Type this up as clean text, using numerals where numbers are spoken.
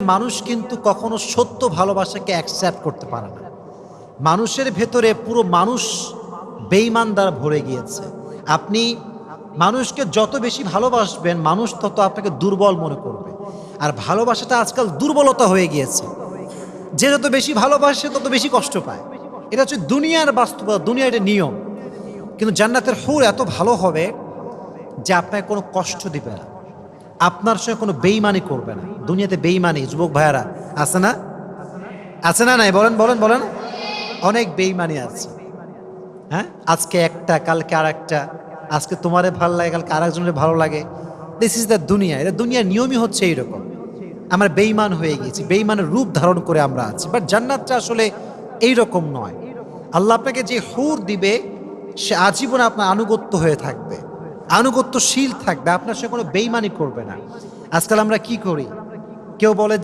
মানুষ কিন্তু কখনো সত্য ভালোবাসাকে অ্যাকসেপ্ট করতে পারে না। মানুষের ভেতরে পুরো মানুষ বেঈমান দ্বারা ভরে গিয়েছে। আপনি মানুষকে যত বেশি ভালোবাসবেন, মানুষ তত আপনাকে দুর্বল মনে করবে। আর ভালোবাসাটা আজকাল দুর্বলতা হয়ে গিয়েছে। যে যত বেশি ভালোবাসে তত বেশি কষ্ট পায়। এটা হচ্ছে দুনিয়ার বাস্তবতা, দুনিয়ার এটা নিয়ম। কিন্তু জান্নাতের হুর এত ভালো হবে যে আপনাকে কোনো কষ্ট দিবে না, আপনার সঙ্গে কোনো বেইমানি করবে না। দুনিয়াতে বেইমানি, যুবক ভাইয়ারা, আছে না? আছে না? নাই? বলেন বলেন বলেন। অনেক বেইমানি আছে। হ্যাঁ, আজকে একটা, কালকে আর একটা। আজকে তোমারে ভালো লাগে, কালকে আরেকজনের ভালো লাগে। দিস ইজ দ্য দুনিয়া। এটা দুনিয়ার নিয়মই হচ্ছে এইরকম। আমরা বেইমান হয়ে গেছি, বেইমানের রূপ ধারণ করে আমরা আছি। বাট জান্নাতটা আসলে এইরকম নয়। আল্লাহ আপনাকে যে হুর দিবে, সে আজীবন আপনার আনুগত্য হয়ে থাকবে, আনুগত্যশীল থাকবে, আপনার সঙ্গে কোনো বেইমানি করবে না। আজকাল আমরা কি করি? কেউ বলে যে